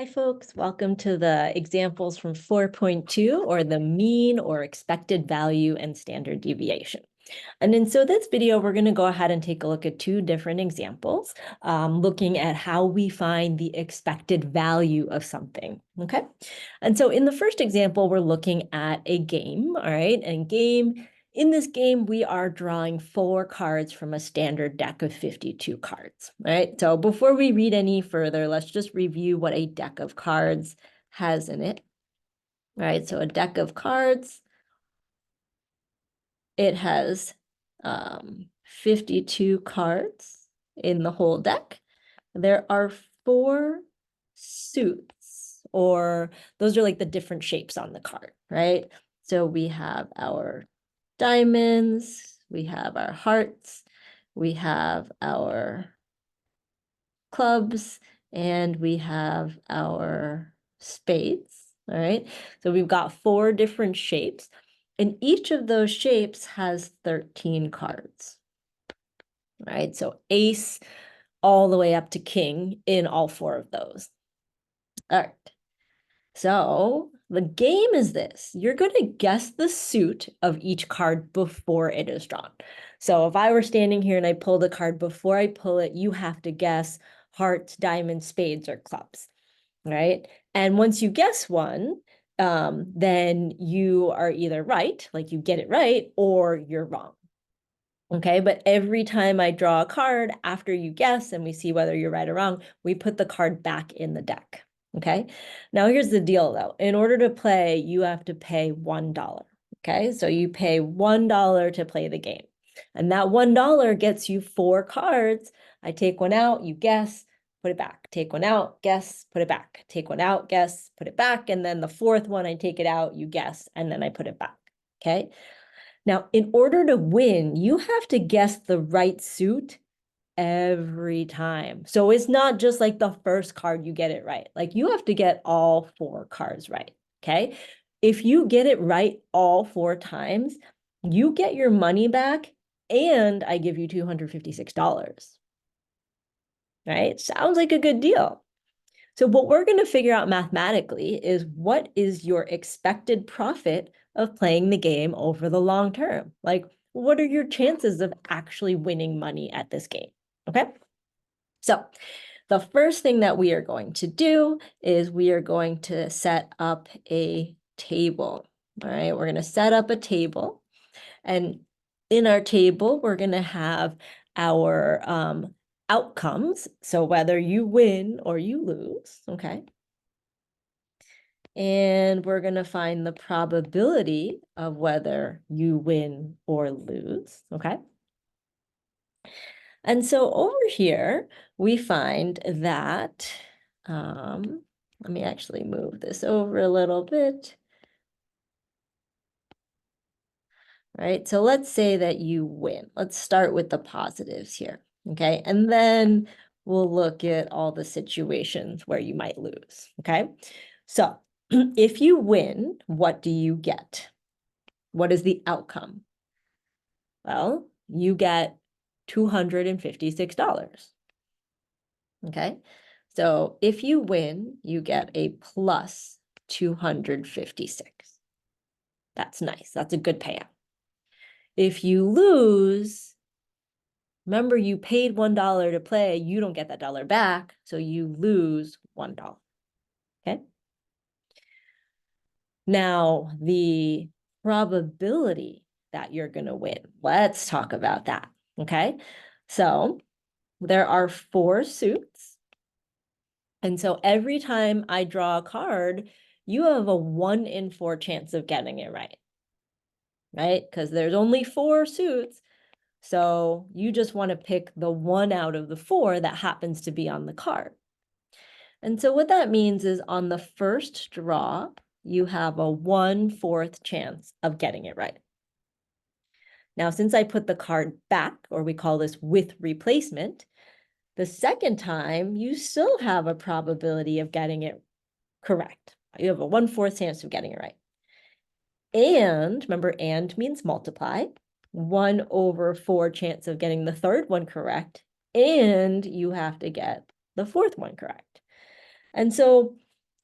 Hi, folks. Welcome to the examples from 4.2, or the mean or expected value and standard deviation. And so this video, we're going to go ahead and take a look at two different examples, looking at how we find the expected value of something, okay? And so in the first example, we're looking at a game, all right? And in this game, we are drawing 4 cards from a standard deck of 52 cards, right? So before we read any further, let's just review what a deck of cards has in it, right? So a deck of cards, it has 52 cards in the whole deck. There are 4 suits, or those are like the different shapes on the card, right? So we have our diamonds, we have our hearts, we have our clubs, and we have our spades, all right? So we've got 4 different shapes, and each of those shapes has 13 cards, right? So ace all the way up to king in all 4 of those. All right. So the game is this: you're going to guess the suit of each card before it is drawn. So if I were standing here and I pulled a card, before I pull it, you have to guess hearts, diamonds, spades, or clubs, right? And once you guess one, then you are either right, like you get it right, or you're wrong. Okay, but every time I draw a card after you guess and we see whether you're right or wrong, we put the card back in the deck. Okay, now here's the deal though. In order to play, you have to pay $1. Okay, so you pay $1 to play the game. And that $1 gets you 4 cards. I take one out, you guess, put it back. Take one out, guess, put it back. Take one out, guess, put it back. And then the 4th one, I take it out, you guess, and then I put it back. Okay. Now, in order to win, you have to guess the right suit every time. So it's not just like the first card you get it right. Like you have to get all 4 cards right, okay? If you get it right all 4 times, you get your money back and I give you $256, right? Sounds like a good deal. So what we're going to figure out mathematically is, what is your expected profit of playing the game over the long term? Like, what are your chances of actually winning money at this game? Okay. So the first thing that we are going to do is we are going to set up a table. All right. We're going to set up a table, and in our table, we're going to have our outcomes. So whether you win or you lose, okay? And we're going to find the probability of whether you win or lose, okay? And so over here, we find that, let me actually move this over a little bit. Right, so let's say that you win. Let's start with the positives here, okay? And then we'll look at all the situations where you might lose, okay? So if you win, what do you get? What is the outcome? Well, you get $256, okay? So if you win, you get a plus 256. That's nice. That's a good payout. If you lose, remember you paid $1 to play, you don't get that dollar back, so you lose $1, okay? Now, the probability that you're going to win, let's talk about that, okay? So there are 4 suits, and so every time I draw a card, you have a 1 in 4 chance of getting it right? Because there's only 4 suits, so you just want to pick the 1 out of the 4 that happens to be on the card. And so what that means is, on the first draw, you have a 1/4 chance of getting it right. Now, since I put the card back, or we call this with replacement, the second time you still have a probability of getting it correct. You have a 1/4 chance of getting it right. And remember, and means multiply. 1/4 chance of getting the third one correct, and you have to get the 4th one correct. And so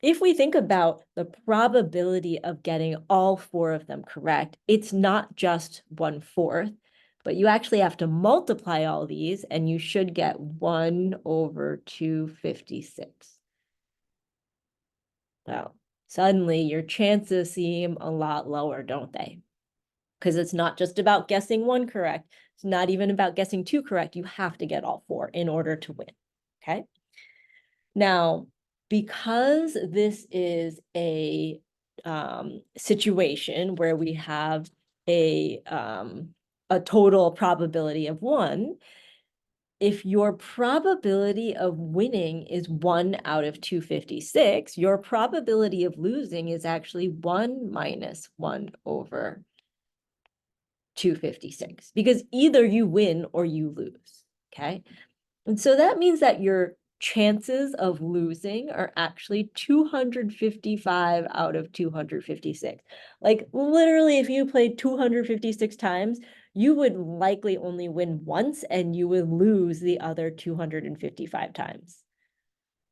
if we think about the probability of getting all 4 of them correct, it's not just 1/4, but you actually have to multiply all these, and you should get 1/256. Well, suddenly your chances seem a lot lower, don't they? Because it's not just about guessing 1 correct. It's not even about guessing 2 correct. You have to get all 4 in order to win, okay? Now, because this is a situation where we have a total probability of 1, if your probability of winning is 1 out of 256, your probability of losing is actually 1 minus 1 over 256, because either you win or you lose, okay? And so that means that your chances of losing are actually 255 out of 256. Like literally, if you played 256 times, you would likely only win once and you would lose the other 255 times.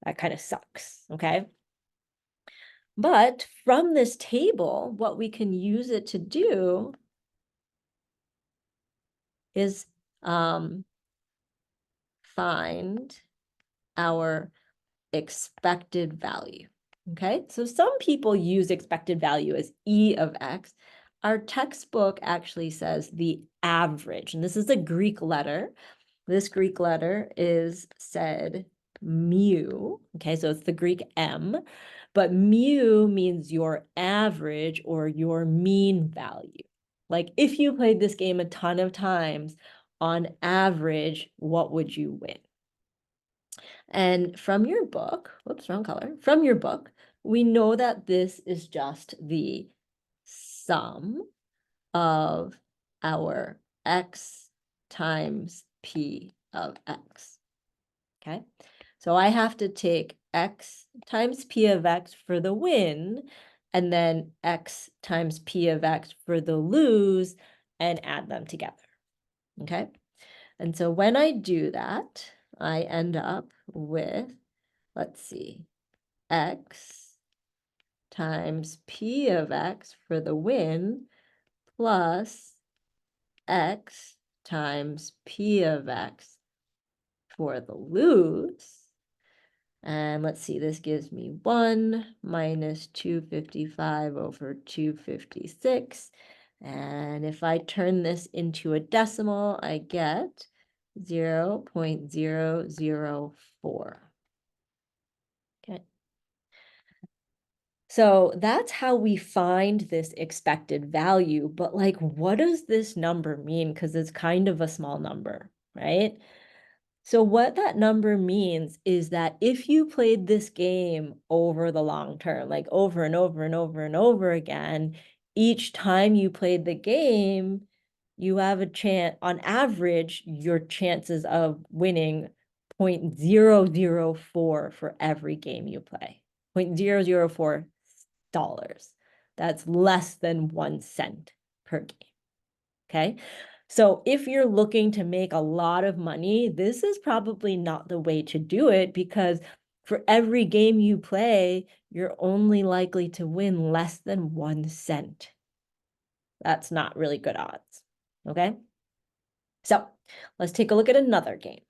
That kind of sucks, okay? But from this table, what we can use it to do is find our expected value. Okay, so some people use expected value as E of X. Our textbook actually says the average, and this is a Greek letter. This Greek letter is said mu. Okay, so it's the Greek M, but mu means your average or your mean value. Like if you played this game a ton of times, on average, what would you win? And from your book, whoops, wrong color, from your book, we know that this is just the sum of our x times p of x, okay? So I have to take x times p of x for the win, and then x times p of x for the lose, and add them together, okay? And so when I do that, I end up with, let's see, x times p of x for the win plus x times p of x for the lose. And let's see, this gives me 1 minus 255 over 256. And if I turn this into a decimal, I get 0.004. Okay. So that's how we find this expected value. But like, what does this number mean? Because it's kind of a small number, right? So what that number means is that if you played this game over the long term, like over and over and over and over again, each time you played the game, you have a chance, on average, your chances of winning 0.004 for every game you play. 0.004 dollars. That's less than 1 cent per game, okay? So if you're looking to make a lot of money, this is probably not the way to do it, because for every game you play, you're only likely to win less than 1 cent. That's not really good odds, okay? So let's take a look at another game.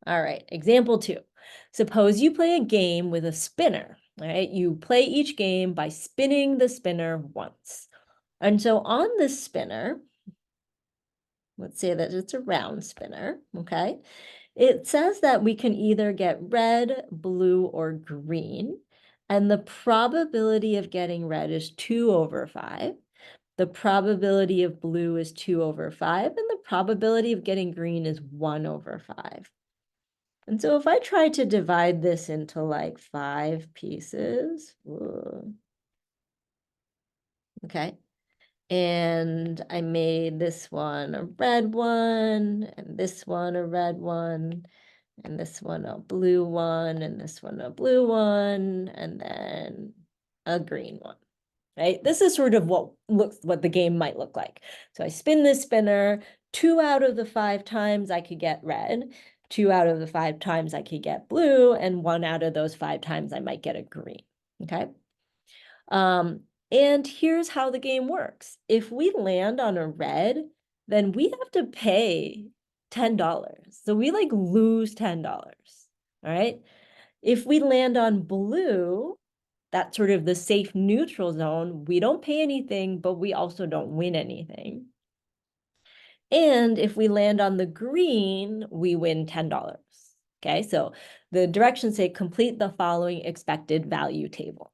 All right, example 2. Suppose you play a game with a spinner, all right? You play each game by spinning the spinner once. And so on this spinner, let's say that it's a round spinner, okay? It says that we can either get red, blue, or green, and the probability of getting red is 2 over 5. The probability of blue is 2 over 5, and the probability of getting green is 1 over 5. And so if I try to divide this into like 5 pieces, okay, and I made this one a red one, and this one a red one, and this one a blue one, and this one a blue one, and then a green one, right? This is sort of what the game might look like. So I spin this spinner, 2 out of the 5 times I could get red, 2 out of the 5 times I could get blue, and 1 out of those 5 times I might get a green, okay? And here's how the game works. If we land on a red, then we have to pay $10. So we like lose $10, all right? If we land on blue, that's sort of the safe neutral zone. We don't pay anything, but we also don't win anything. And if we land on the green, we win $10. Okay, so the directions say complete the following expected value table.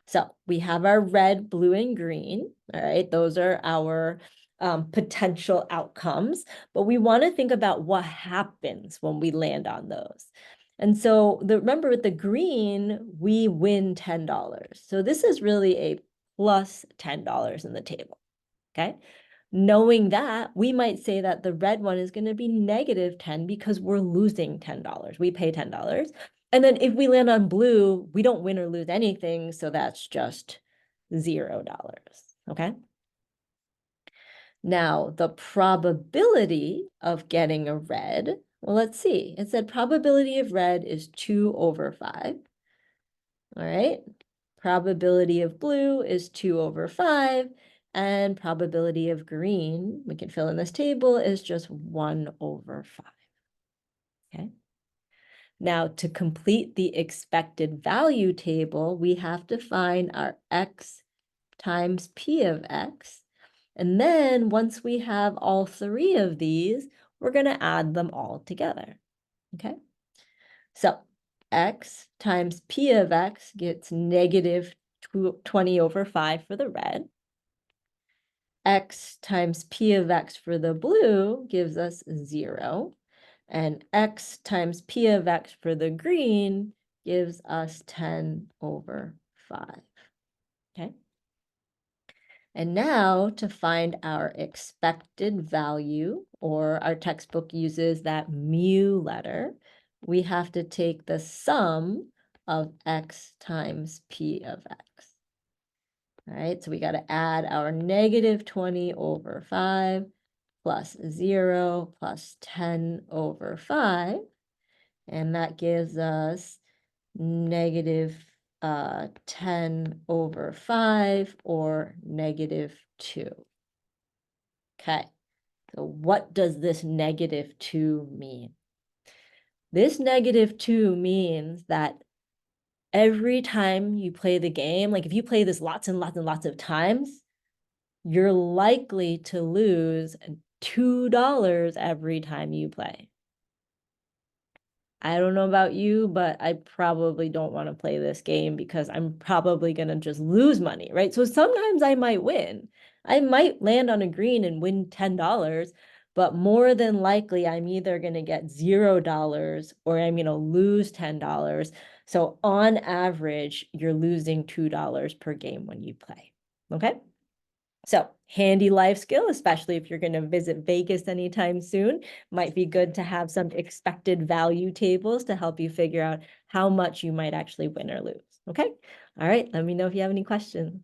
So we have our red, blue, and green. All right, those are our potential outcomes, but we want to think about what happens when we land on those. And so remember with the green, we win $10. So this is really a plus $10 in the table, okay? Knowing that, we might say that the red one is going to be negative 10 because we're losing $10. We pay $10. And then if we land on blue, we don't win or lose anything. So that's just $0, okay? Now, the probability of getting a red, well, let's see. It said probability of red is 2 over 5. All right. Probability of blue is 2 over 5. And probability of green, we can fill in this table, is just 1 over 5. Okay. Now, to complete the expected value table, we have to find our x times p of x. And then once we have all 3 of these, we're going to add them all together. Okay. So x times p of x gets negative 20 over 5 for the red. X times p of x for the blue gives us 0. And x times p of x for the green gives us 10 over 5. Okay. And now to find our expected value, or our textbook uses that mu letter, we have to take the sum of x times p of x. All right, so we got to add our negative 20 over 5 plus 0 plus 10 over 5. And that gives us negative 10 over 5 or negative 2. Okay, so what does this negative 2 mean? This negative 2 means that every time you play the game, like if you play this lots and lots and lots of times, you're likely to lose $2 every time you play. I don't know about you, but I probably don't want to play this game because I'm probably going to just lose money, right? So sometimes I might win. I might land on a green and win $10, but more than likely I'm either going to get $0 or I'm going to lose $10. So on average, you're losing $2 per game when you play, okay? So handy life skill, especially if you're going to visit Vegas anytime soon, might be good to have some expected value tables to help you figure out how much you might actually win or lose. Okay. All right. Let me know if you have any questions.